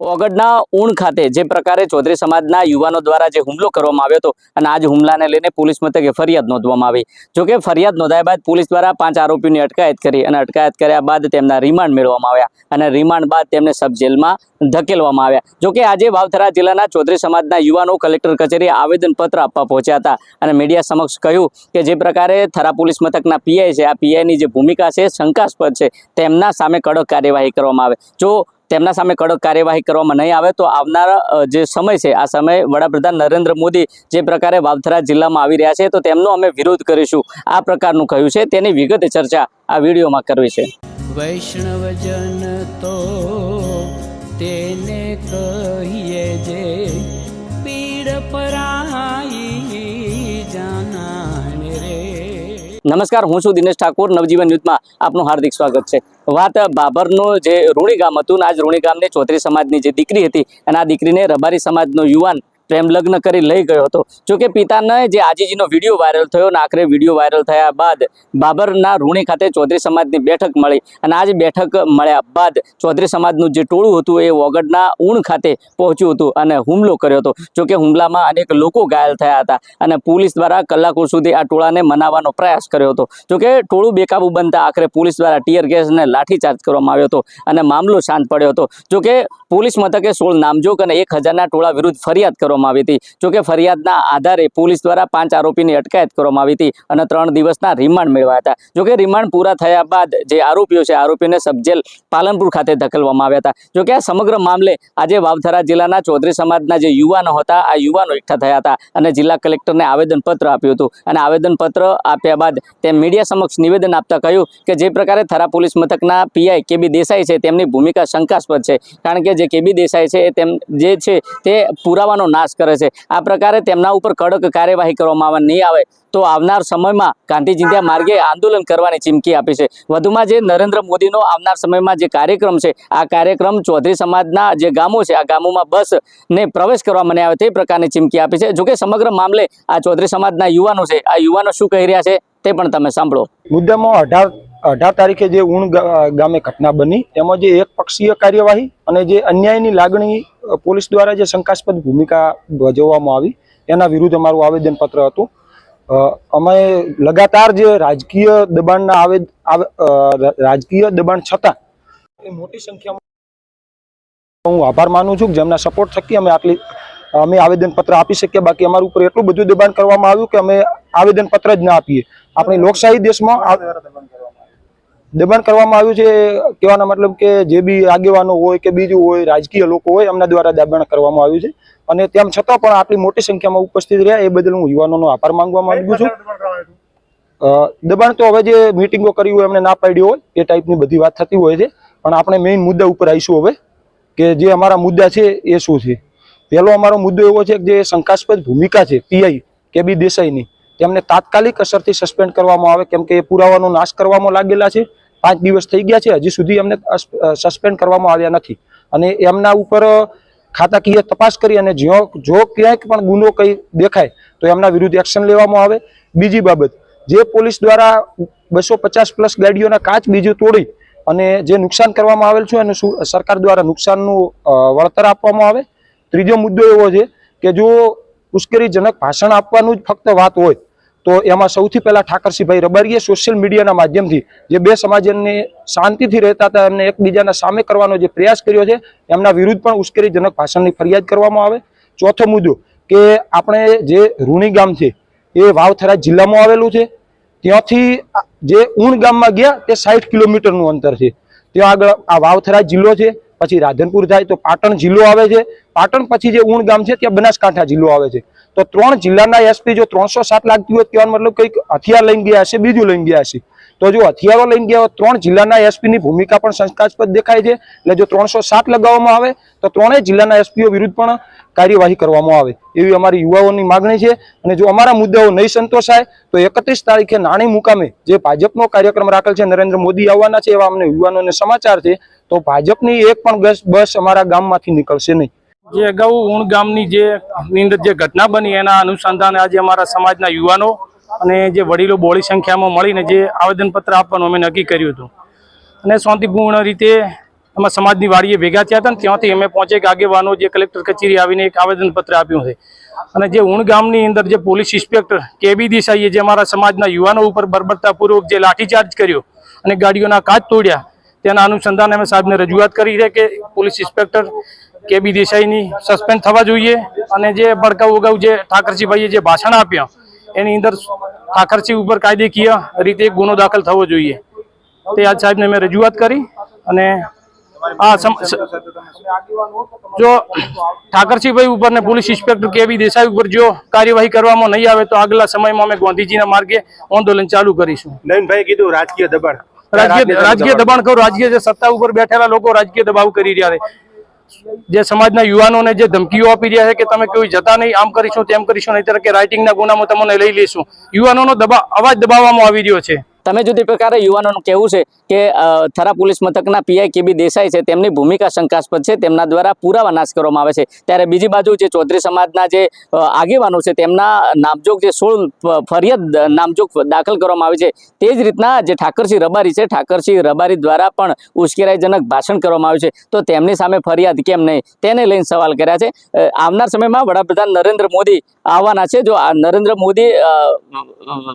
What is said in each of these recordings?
ઓગડના ઊણ ખાતે જે પ્રકારે ચૌધરી સમાજના યુવાનો દ્વારા જે હુમલો કરવામાં આવ્યો હતો અને આ જ હુમલાને લઈને પોલીસ મથકે ફરિયાદ નોંધવામાં આવી। જોકે ફરિયાદ નોંધાયા બાદ પોલીસ દ્વારા 5 આરોપીની અટકાયત કરી અને અટકાયત કર્યા બાદ તેમના રિમાન્ડ મેળવવામાં આવ્યા અને રિમાન્ડ બાદ તેમને સબ જેલમાં ધકેલવામાં આવ્યા। જોકે આજે વાવથરા જિલ્લાના ચૌધરી સમાજના યુવાનો કલેક્ટર કચેરીએ આવેદનપત્ર આપવા પહોંચ્યા હતા અને મીડિયા સમક્ષ કહ્યું કે જે પ્રકારે થરા પોલીસ મથકના પીઆઈ છે, આ પીઆઈની જે ભૂમિકા છે શંકાસ્પદ છે, તેમના સામે કડક કાર્યવાહી કરવામાં આવે। જો તેમના સામે કડક કાર્યવાહી કરવામાં નહીં આવે તો આવનાર જે સમય છે આ સમય વડાપ્રધાન નરેન્દ્ર મોદી જે પ્રકારે વાવથરા જિલ્લામાં આવી રહ્યા છે તો તેમનો અમે વિરોધ કરીશું, આ પ્રકારનું કહ્યું છે। તેની વિગત ચર્ચા આ વિડીયોમાં કરવી છે। વૈષ્ણવજન તો તેને કહીએ જે પીડ પરાઈ જાનાને રે। નમસ્કાર, હું છું દિનેશ ઠાકોર, નવજીવન ન્યૂઝમાં આપનું હાર્દિક સ્વાગત છે। વાત બાબરનું જે રૂણી ગામ હતું, આ જ રૂણી ગામની ચૌધરી સમાજની જે દીકરી હતી અને આ દીકરીને રબારી સમાજનો યુવાન પ્રેમ લગ્ન કરી લઈ ગયો હતો। જોકે પિતાને જે આજીજીનો વિડીયો વાયરલ થયો અને આખરે વિડીયો વાયરલ થયા બાદ બાબરના રૂણી ખાતે ચૌધરી સમાજની બેઠક મળી અને આ જ બેઠક મળ્યા બાદ ચૌધરી સમાજનું જે ટોળું હતું એ ઓગડના ઊણ ખાતે પહોંચ્યું હતું અને હુમલો કર્યો હતો। જોકે હુમલામાં અનેક લોકો ઘાયલ થયા હતા અને પોલીસ દ્વારા કલાકો સુધી આ ટોળાને મનાવવાનો પ્રયાસ કર્યો હતો। જોકે ટોળું બેકાબુ બનતા આખરે પોલીસ દ્વારા ટીયર ગેસ અને લાઠીચાર્જ કરવામાં આવ્યો હતો અને મામલો શાંત પડ્યો હતો। જોકે પોલીસ મથકે 16 નામજોગ અને 1000ના ટોળા વિરુદ્ધ ફરિયાદ કરવામાં આવી હતી। જોકે ફરિયાદના આધારે પોલીસ દ્વારા 5 આરોપીની અટકાયત કરવામાં આવી હતી અને 3 દિવસના રિમાન્ડ મેળવ્યા હતા। જોકે રિમાન્ડ પૂરા થયા બાદ જે આરોપીઓ છે આરોપીને સબજેલ પાલનપુર ખાતે ધકેલવામાં આવ્યા હતા। જોકે આ સમગ્ર મામલે આજે વાવથરા જિલ્લાના ચૌધરી સમાજના જે યુવાનો હતા આ યુવાનો એકઠા થયા હતા અને જિલ્લા કલેક્ટરને આવેદનપત્ર આપ્યું હતું અને આવેદનપત્ર આપ્યા બાદ તે મીડિયા સમક્ષ નિવેદન આપતા કહ્યું કે જે પ્રકારે થરા પોલીસ મથકના પીઆઈ કેબી દેસાઈ છે તેમની ભૂમિકા શંકાસ્પદ છે, કારણ કે જે કેબી દેસાઈ છે તેમ જે છે તે પુરાવાનો નાશ કરે છે। આ પ્રકારે તેમના ઉપર કડક કાર્યવાહી કરવામાં નહીં આવે તો આવનાર સમયમાં ગાંધીજીના માર્ગે આંદોલન કરવાની ચીમકી આપી છે। વધુમાં જે નરેન્દ્ર મોદીનો આવનાર સમયમાં જે કાર્યક્રમ છે આ કાર્યક્રમ ચૌધરી સમાજના જે ગામો છે આ ગામોમાં બસને પ્રવેશ કરવામાં નહીં આવે તે પ્રકારની ચીમકી આપી છે। જોકે સમગ્ર મામલે આ ચૌધરી સમાજના યુવાનો છે આ યુવાનો શું કહી રહ્યા છે તે પણ તમે સાંભળો। મુદ્દામાં 18 તારીખે જે ઊણ ગામે ઘટના બની તેમાં જે એક પક્ષીય કાર્યવાહી અને જે અન્યાયની લાગણી પોલીસ દ્વારા જે શંકાસ્પદ ભૂમિકા ભજવવામાં આવી તેના વિરુદ્ધ અમારું આવેદનપત્ર હતું। અમે લગાતાર જે રાજકીય દબાણ છતાં મોટી સંખ્યામાં હું આભાર માનું છું જેમના સપોર્ટ થકી અમે આવેદનપત્ર આપી શકીએ। બાકી અમારા ઉપર એટલું બધું દબાણ કરવામાં આવ્યું કે અમે આવેદનપત્ર જ ના આપીએ। આપણી લોકશાહી દેશમાં દબાણ કરવામાં આવ્યું છે, કહેવાનો મતલબ કે જે બી આગેવાનો હોય કે બીજું હોય રાજકીય લોકો હોય એમના દ્વારા દબાણ કરવામાં આવ્યું છે અને તેમ છતાં પણ આટલી મોટી સંખ્યામાં ઉપસ્થિત રહ્યા એ બદલ હું યુવાનોનો આભાર માનવા માંગુ છું। દબાણ તો હવે જે મિટિંગો કરી હોય એમને ના પાડી હોય એ ટાઈપની બધી વાત થતી હોય છે, પણ આપણે મેઇન મુદ્દા ઉપર આવીશું હવે કે જે અમારા મુદ્દા છે એ શું છે। પહેલો અમારો મુદ્દો એવો છે કે જે શંકાસ્પદ ભૂમિકા છે પીઆઈ કેબી દેસાઈની તેમને તાત્કાલિક અસરથી સસ્પેન્ડ કરવામાં આવે, કેમ કે એ પુરાવાનો નાશ કરવામાં લાગેલા છે। 5 દિવસ થઈ ગયા છે, હજી સુધી એમને સસ્પેન્ડ કરવામાં આવ્યા નથી અને એમના ઉપર ખાતાકીય તપાસ કરી અને જો ક્યાંક પણ ગુનો કંઈ દેખાય તો એમના વિરુદ્ધ એક્શન લેવામાં આવે। બીજી બાબત, જે પોલીસ દ્વારા 250+ ગાડીઓના કાચ બીજું તોડી અને જે નુકસાન કરવામાં આવેલ છે અને સરકાર દ્વારા નુકસાનનું વળતર આપવામાં આવે। ત્રીજો મુદ્દો એવો છે કે જો ઉશ્કેરણીજનક ભાષણ આપવાનું જ ફક્ત વાત હોય તો એમાં સૌથી પહેલા ઠાકરસિંહભાઈ રબારીએ સોશિયલ મીડિયાના માધ્યમથી જે બે સમાજને શાંતિથી રહેતા હતા એમને એકબીજાના સામે કરવાનો જે પ્રયાસ કર્યો છે એમના વિરુદ્ધ પણ ઉશ્કેરણીજનક ભાષણની ફરિયાદ કરવામાં આવે। ચોથો મુદ્દો કે આપણે જે રૂણી ગામ છે એ વાવથરા જિલ્લામાં આવેલું છે, ત્યાંથી જે ઊણ ગામમાં ગયા તે 60 કિલોમીટરનું અંતર છે। ત્યાં આગળ આ વાવથરા જિલ્લો છે, પછી રાધનપુર થાય તો પાટણ જિલ્લો આવે છે, પાટણ પછી જે ઊણ ગામ છે ત્યાં બનાસકાંઠા જિલ્લો આવે છે। તો 3 જિલ્લાના એસપી જો 307 લાગતી હોય ત્યાં મતલબ કંઈક હથિયાર લઈને ગયા હશે, બીજું લઈને ગયા હશે। તો જો હથિયારો લઈને ગયા હોય 3 જિલ્લાના એસપીની ભૂમિકા પણ શંકાસ્પદ દેખાય છે, એટલે જો 307 લગાવવામાં આવે તો 3 જિલ્લાના એસપીઓ વિરુદ્ધ પણ કાર્યવાહી કરવામાં આવે એવી અમારી યુવાઓની માગણી છે। અને જો અમારા મુદ્દાઓ નહીં સંતોષાય તો 31 તારીખે નાની મુકામે જે ભાજપનો કાર્યક્રમ રાખેલ છે, નરેન્દ્ર મોદી આવવાના છે એવા અમને યુવાનોને સમાચાર છે, તો ભાજપની એક પણ બસ અમારા ગામમાંથી નીકળશે નહીં। જે અગાઉ ઊણ ગામની જે ઘટના બની એના અનુસંધાને આજે અમારા સમાજના યુવાનો અને જે વડીલો બહોળી સંખ્યામાં મળીને જે આવેદનપત્ર આપવાનું અમે નક્કી કર્યું હતું અને શાંતિપૂર્ણ રીતે એમાં સમાજની વાડીએ ભેગા થયા હતા ને ત્યાંથી અમે પહોંચે કે આગેવાનો જે કલેક્ટર કચેરી આવીને એક આવેદનપત્ર આપ્યું છે અને જે ઉણ ગામની અંદર જે પોલીસ ઇન્સ્પેક્ટર કેબી દેસાઈએ જે અમારા સમાજના યુવાનો ઉપર બર્બરતાપૂર્વક જે લાઠીચાર્જ કર્યો અને ગાડીઓના કાચ તોડ્યા તેના અનુસંધાને અમે સાહેબને રજૂઆત કરી છે કે પોલીસ ઇન્સ્પેક્ટર કેબી દેસાઈની સસ્પેન્ડ થવા જોઈએ અને જે ભડકાઉ અગાઉ જે ઠાકરસિંહભાઈએ જે ભાષણ આપ્યા એની અંદર ઠાકરસિંહ ઉપર કાયદેકીય રીતે એક ગુનો દાખલ થવો જોઈએ તે આજ સાહેબને મેં રજૂઆત કરી અને આ જો ઠાકરસિંહભાઈ ઉપર ને પોલીસ ઇન્સ્પેક્ટર કેબી દેસાઈ ઉપર જો કાર્યવાહી કરવામાં નહીં આવે તો આગલા સમયમાં અમે ગાંધીજીના માર્ગે આંદોલન ચાલુ કરીશું. નવીનભાઈએ કીધું રાજકીય દબાણ રાજકીય દબાણ કરો, રાજકીય જે સત્તા ઉપર બેઠેલા લોકો રાજકીય દબાવ કરી રહ્યા છે. જે સમાજના યુવાનોને જે ધમકીઓ આપી રહ્યા છે કે તમે કોઈ જતા નહીં, આમ કરીશું તેમ કરીશું, નહીં કે રાઇટિંગના ગુનામાં તમને લઈ લઈશું, યુવાનોનો અવાજ દબાવવામાં આવી રહ્યો છે. તમે જો તે પ્રકારે યુવાનોનું કહેવું છે કે થરા પોલીસ મથકના પીઆઈ કેબી દેસાઈ છે તેમની ભૂમિકા શંકાસ્પદ છે, તેમના દ્વારા પુરાવા નાશ કરવામાં આવે છે. ત્યારે બીજી બાજુ જે ચૌધરી સમાજના જે આગેવાનો છે તેમના નામજોગ જે 16 ફરિયાદ નામજોગ દાખલ કરવામાં આવી છે. તે જ રીતના જે ઠાકરસિંહ રબારી છે, ઠાકરસિંહ રબારી દ્વારા પણ ઉશ્કેરાઈજનક ભાષણ કરવામાં આવ્યું છે, તો તેમની સામે ફરિયાદ કેમ નહીં તેને લઈને સવાલ કર્યા છે. આવનાર સમયમાં વડાપ્રધાન નરેન્દ્ર મોદી આવવાના છે. જો નરેન્દ્ર મોદી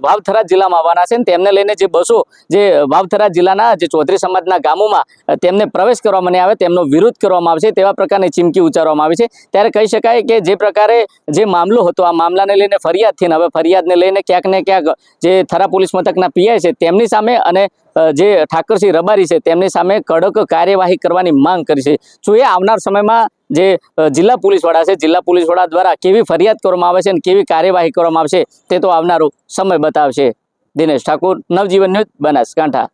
વાવથરા જિલ્લામાં આવવાના છે, તેમને લઈને જે બસો જે વાવથરા જિલ્લાના જે ચૌધરી સમાજના ગામોમાં તેમને પ્રવેશ કરવામાં નહીં આવે, તેમનો વિરોધ કરવામાં આવશે તેવા પ્રકારની ચીમકી ઉચ્ચારવામાં આવી છે. ત્યારે કહી શકાય કે જે પ્રકારે જે મામલો હતો આ મામલાને લઈને ફરિયાદ થઈને હવે ફરિયાદને લઈને ક્યાંક ને ક્યાંક જે થરા પોલીસ મથકના પીઆઈ છે તેમની સામે અને જે ઠાકરસિંહ રબારી છે તેમની સામે કડક કાર્યવાહી કરવાની માંગ કરી છે. શું એ આવનાર સમયમાં જે જિલ્લા પોલીસ વડા છે, જિલ્લા પોલીસ વડા દ્વારા કેવી ફરિયાદ કરવામાં આવે છે અને કેવી કાર્યવાહી કરવામાં આવશે તે તો આવનારો સમય બતાવશે. દિનેશ ઠાકોર, નવજીવન ન્યૂઝ, બનાસકાંઠા.